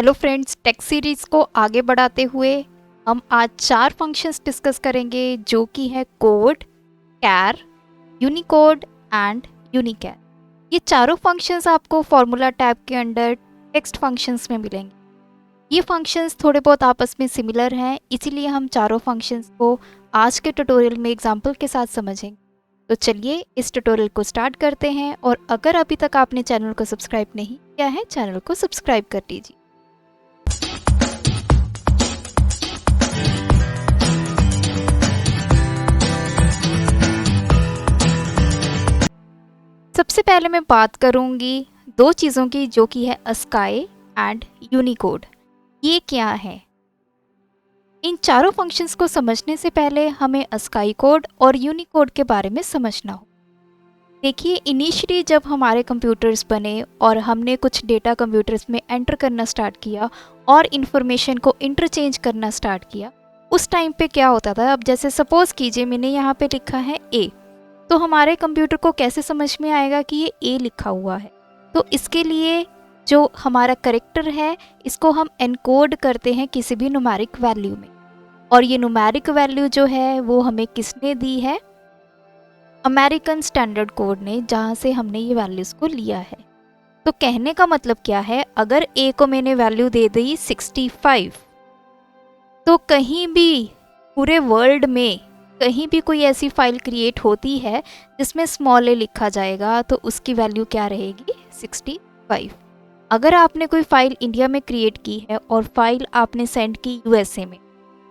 Hello friends, text series को आगे बढ़ाते हुए हम आज 4 फंक्शंस डिस्कस करेंगे जो कि है कोड, कैर, यूनिकोड एंड यूनिकैर। ये चारों फंक्शंस आपको फॉर्मूला टैब के अंडर टेक्स्ट फंक्शंस में मिलेंगे। ये फंक्शंस थोड़े बहुत आपस में सिमिलर हैं, इसीलिए हम चारों फंक्शंस को आज के ट्यूटोरियल में एग्जाम्पल के साथ समझेंगे। तो चलिए इस ट्यूटोरियल को स्टार्ट करते हैं, और अगर अभी तक आपने चैनल को सब्सक्राइब नहीं किया है, चैनल को सब्सक्राइब कर लीजिए। सबसे पहले मैं बात करूंगी दो चीज़ों की, जो कि है अस्काई एंड यूनिकोड। ये क्या है? इन चारों फंक्शंस को समझने से पहले हमें अस्काई कोड और यूनिकोड के बारे में समझना हो। देखिए, इनिशियली जब हमारे कंप्यूटर्स बने और हमने कुछ डेटा कंप्यूटर्स में एंटर करना स्टार्ट किया और इन्फॉर्मेशन को इंटरचेंज करना स्टार्ट किया, उस टाइम पे क्या होता था। अब जैसे सपोज कीजिए मैंने यहाँ पे लिखा है ए, तो हमारे कंप्यूटर को कैसे समझ में आएगा कि ये ए लिखा हुआ है? तो इसके लिए जो हमारा कैरेक्टर है, इसको हम एनकोड करते हैं किसी भी न्यूमेरिक वैल्यू में, और ये न्यूमेरिक वैल्यू जो है वो हमें किसने दी है? अमेरिकन स्टैंडर्ड कोड ने, जहाँ से हमने ये वैल्यूज़ को लिया है। तो कहने का मतलब क्या है, अगर ए को मैंने वैल्यू दे दी 65, तो कहीं भी पूरे वर्ल्ड में कहीं भी कोई ऐसी फाइल क्रिएट होती है जिसमें स्मॉल ए लिखा जाएगा, तो उसकी वैल्यू क्या रहेगी? 65। अगर आपने कोई फाइल इंडिया में क्रिएट की है और फाइल आपने सेंड की यूएसए में,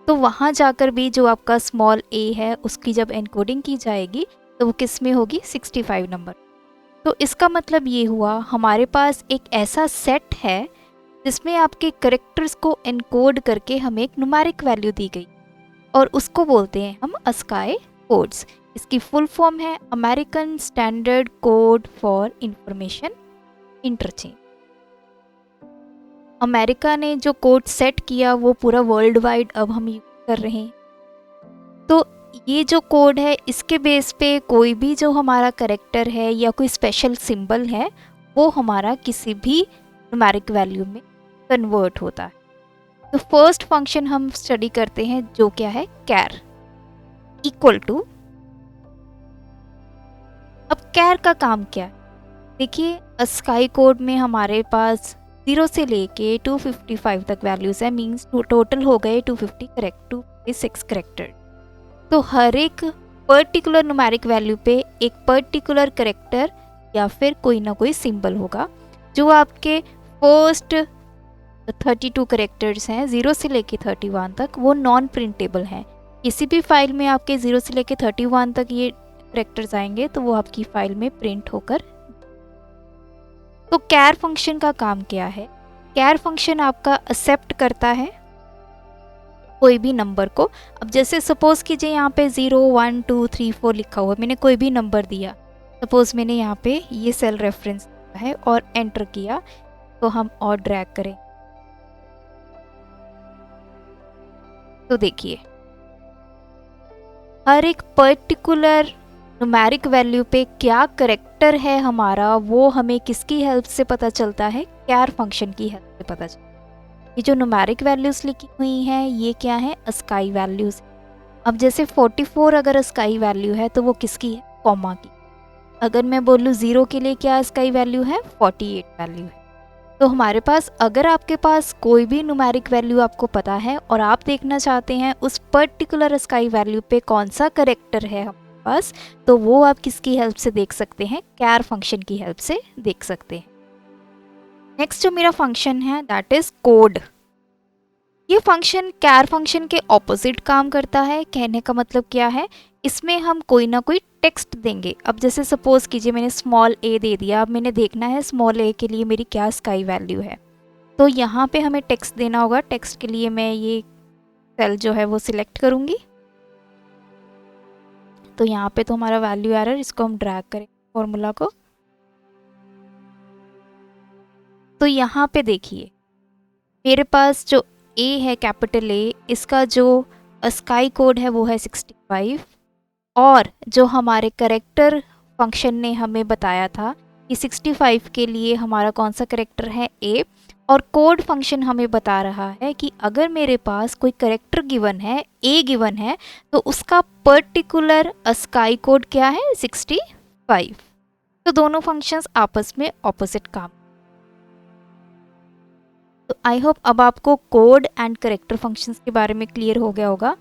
तो वहाँ जाकर भी जो आपका स्मॉल ए है उसकी जब एनकोडिंग की जाएगी तो वो किस में होगी? 65 नंबर। तो इसका मतलब ये हुआ, हमारे पास एक ऐसा सेट है जिसमें आपके कैरेक्टर्स को एनकोड करके हमें एक न्यूमेरिक वैल्यू दी गई, और उसको बोलते हैं हम अस्काई कोड्स। इसकी फुल फॉर्म है American standard code for information interchange. America ने जो कोड सेट किया वो पूरा वर्ल्ड वाइड अब हम यूज कर रहे हैं। तो ये जो कोड है, इसके बेस पे कोई भी जो हमारा कैरेक्टर है या कोई स्पेशल सिंबल है, वो हमारा किसी भी न्यूमेरिक वैल्यू में कन्वर्ट होता है। तो फर्स्ट फंक्शन हम स्टडी करते हैं, जो क्या है? कैर इक्वल टू। अब कैर का काम क्या है? देखिए, अस्काई कोड में हमारे पास 0 से लेके 255 तक वैल्यूज है, मींस टोटल हो गए 256 करेक्टर। तो हर एक पर्टिकुलर न्यूमेरिक वैल्यू पे एक पर्टिकुलर करेक्टर या फिर कोई ना कोई सिंबल होगा, जो आपके फर्स्ट 32 करेक्टर्स हैं 0 से लेके 31 तक, वो नॉन प्रिंटेबल हैं। किसी भी फाइल में आपके 0 से लेके 31 तक ये करेक्टर्स आएंगे तो वो आपकी फाइल में प्रिंट होकर। तो कैर फंक्शन का काम क्या है? कैर फंक्शन आपका एक्सेप्ट करता है कोई भी नंबर को। अब जैसे सपोज कीजिए यहाँ पे 0 1 2 3 4 लिखा हुआ, मैंने कोई भी नंबर दिया। सपोज मैंने यहाँ पे ये सेल रेफरेंस दिया है और एंटर किया, तो हम और ड्रैग करें तो देखिए, हर एक पर्टिकुलर न्यूमेरिक वैल्यू पे क्या करेक्टर है हमारा, वो हमें किसकी हेल्प से पता चलता है? कैर फंक्शन की हेल्प से पता चलता है। ये जो न्यूमेरिक वैल्यूज़ लिखी हुई हैं, ये क्या है? ASCII values. अब जैसे 44 अगर अस्काई वैल्यू है तो वो किसकी है? कॉमा की। अगर मैं बोलूँ 0 के लिए क्या अस्काई वैल्यू है? 48 वैल्यू है। तो हमारे पास, अगर आपके पास कोई भी न्यूमेरिक वैल्यू आपको पता है और आप देखना चाहते हैं उस पर्टिकुलर अस्काई वैल्यू पे कौन सा करेक्टर है हमारे पास, तो वो आप किसकी हेल्प से देख सकते हैं? कैर फंक्शन की हेल्प से देख सकते हैं। नेक्स्ट जो मेरा फंक्शन है, दैट इज कोड। ये फंक्शन कैर फंक्शन के ऑपोजिट काम करता है। कहने का मतलब क्या है? इसमें हम कोई ना कोई टेक्स्ट देंगे। अब जैसे सपोज कीजिए मैंने स्मॉल ए दे दिया, अब मैंने देखना है स्मॉल ए के लिए मेरी क्या स्काई वैल्यू है, तो यहाँ पे हमें टेक्स्ट देना होगा। टेक्स्ट के लिए मैं ये सेल जो है वो सिलेक्ट करूँगी, तो यहाँ पे तो हमारा वैल्यू एरर, इसको हम ड्रैग करें फॉर्मूला को। तो यहाँ पे देखिए, मेरे पास जो ए है, कैपिटल ए, इसका जो अस्काई कोड है वो है 65, और जो हमारे करेक्टर फंक्शन ने हमें बताया था कि 65 के लिए हमारा कौन सा करेक्टर है? ए, और कोड फंक्शन हमें बता रहा है कि अगर मेरे पास कोई कैरेक्टर गिवन है, ए गिवन है, तो उसका पर्टिकुलर अस्काई कोड क्या है, 65। तो दोनों फंक्शंस आपस में ऑपोजिट काम। तो आई होप अब आपको कोड एंड कैरेक्टर फंक्शंस के बारे में क्लियर हो गया होगा।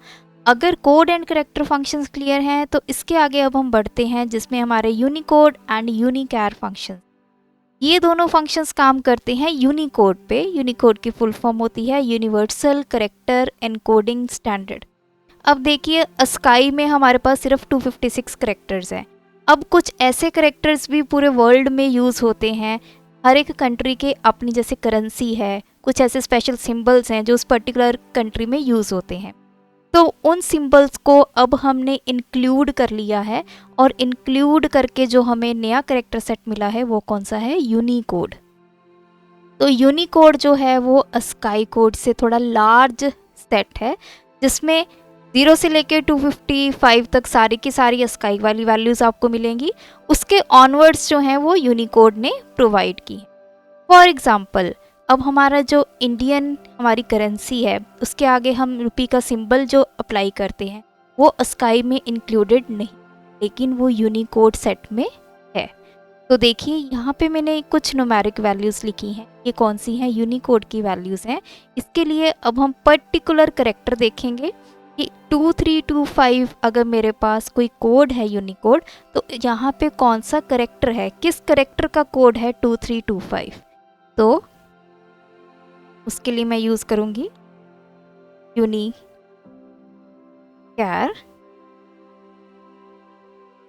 अगर code and character functions clear हैं तो इसके आगे अब हम बढ़ते हैं जिसमें हमारे यूनिकोड एंड यूनिकैर फंक्शंस। ये दोनों फंक्शंस काम करते हैं यूनिकोड पे। यूनिकोड की फुल फॉर्म होती है यूनिवर्सल कैरेक्टर एनकोडिंग स्टैंडर्ड। अब देखिए अस्काई में हमारे पास सिर्फ 256 कैरेक्टर्स हैं। अब कुछ ऐसे कैरेक्टर्स भी पूरे वर्ल्ड में यूज़ होते हैं। हर एक कंट्री के अपनी जैसे करेंसी है, कुछ ऐसे स्पेशल सिंबल्स हैं जो उस पर्टिकुलर कंट्री में यूज़ होते हैं। तो उन सिंबल्स को अब हमने इंक्लूड कर लिया है और इंक्लूड करके जो हमें नया कैरेक्टर सेट मिला है वो कौन सा है, यूनिकोड। तो यूनिकोड जो है वो अस्काई कोड से थोड़ा लार्ज सेट है जिसमें 0 से लेके 255 तक सारी की सारी अस्काई वाली वैल्यूज़ आपको मिलेंगी। उसके ऑनवर्ड्स जो हैं वो यूनिकोड ने प्रोवाइड की। फॉर एग्ज़ाम्पल अब हमारा जो इंडियन हमारी करेंसी है उसके आगे हम रुपी का सिंबल जो अप्लाई करते हैं वो अस्काई में इंक्लूडेड नहीं, लेकिन वो यूनिकोड सेट में है। तो देखिए यहाँ पे मैंने कुछ न्यूमेरिक वैल्यूज़ लिखी हैं, ये कौन सी हैं, यूनिकोड की वैल्यूज़ हैं। इसके लिए अब हम पर्टिकुलर कैरेक्टर देखेंगे कि 2325 अगर मेरे पास कोई कोड है यूनिकोड, तो यहाँ पे कौन सा कैरेक्टर है, किस कैरेक्टर का कोड है 2325। तो उसके लिए मैं यूज़ करूँगी यूनिकैर।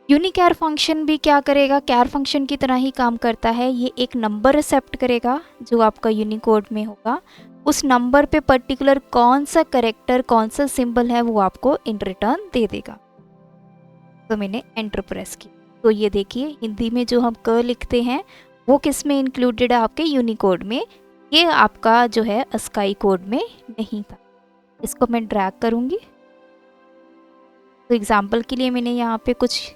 यूनिकैर फंक्शन भी क्या करेगा, कैर फंक्शन की तरह ही काम करता है। ये एक नंबर एक्सेप्ट करेगा जो आपका यूनिकोड में होगा। उस नंबर पे पर्टिकुलर कौन सा कैरेक्टर, कौन सा सिंबल है वो आपको इन रिटर्न दे देगा। तो मैंने एंटर प्रेस की। तो ये देखिए हिंदी में जो हम क लिखते हैं वो किस में इंक्लूडेड है, आपके यूनिकोड में। ये आपका जो है अस्काई कोड में नहीं था। इसको मैं ड्रैग करूँगी। तो एग्जाम्पल के लिए मैंने यहाँ पे कुछ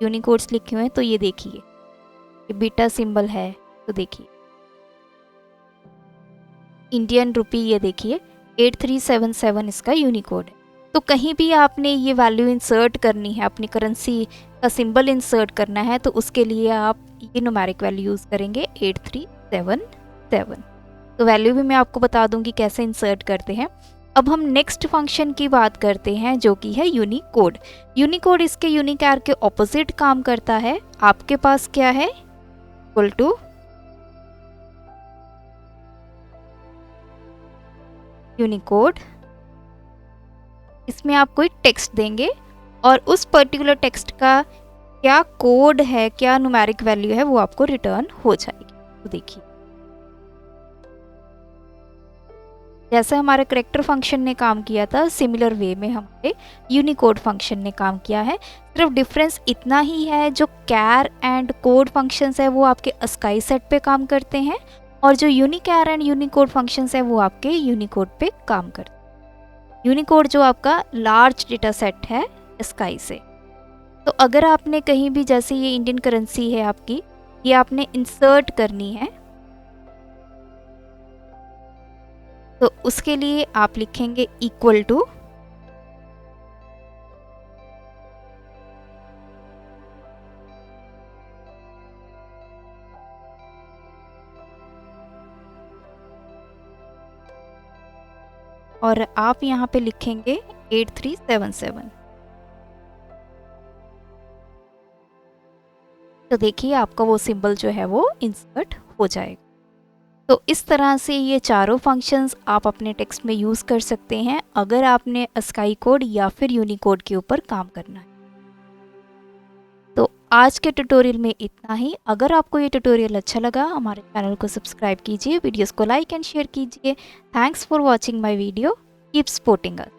यूनिकोड्स लिखे हुए हैं। तो ये देखिए ये बीटा सिंबल है। तो देखिए इंडियन रुपी, ये देखिए 8377 इसका यूनिकोड है। तो कहीं भी आपने ये वैल्यू इंसर्ट करनी है, अपनी करेंसी का सिंबल इंसर्ट करना है, तो उसके लिए आप ये न्यूमेरिक वैल्यू यूज़ करेंगे 8377। तो वैल्यू भी मैं आपको बता दूंगी कैसे इंसर्ट करते हैं। अब हम नेक्स्ट फंक्शन की बात करते हैं जो कि है यूनिकोड। यूनिकोड इसके यूनिकैर के ऑपोजिट काम करता है। आपके पास क्या है, इक्वल टू यूनिकोड। इसमें आप कोई टेक्स्ट देंगे और उस पर्टिकुलर टेक्स्ट का क्या कोड है, क्या न्यूमेरिक वैल्यू है वो आपको रिटर्न हो जाएगी। तो देखिए जैसे हमारे कैरेक्टर फंक्शन ने काम किया था, सिमिलर वे में हमारे यूनिकोड फंक्शन ने काम किया है। सिर्फ डिफरेंस इतना ही है, जो कैर एंड कोड फंक्शंस है वो आपके अस्काई सेट पे काम करते हैं और जो यूनिकैर एंड यूनिकोड फंक्शंस है वो आपके यूनिकोड पे काम करते हैं। यूनिकोड जो आपका लार्ज डेटा सेट है अस्काई से। तो अगर आपने कहीं भी, जैसे ये इंडियन करेंसी है आपकी, ये आपने इंसर्ट करनी है, तो उसके लिए आप लिखेंगे इक्वल टू और आप यहाँ पे लिखेंगे 8377। तो देखिए आपका वो सिंबल जो है वो इंसर्ट हो जाएगा। तो इस तरह से ये चारों फंक्शंस आप अपने टेक्स्ट में यूज़ कर सकते हैं अगर आपने अस्काई कोड या फिर यूनिकोड के ऊपर काम करना है। तो आज के ट्यूटोरियल में इतना ही। अगर आपको ये ट्यूटोरियल अच्छा लगा, हमारे चैनल को सब्सक्राइब कीजिए, वीडियोस को लाइक एंड शेयर कीजिए। Thanks for watching my video, keep supporting us.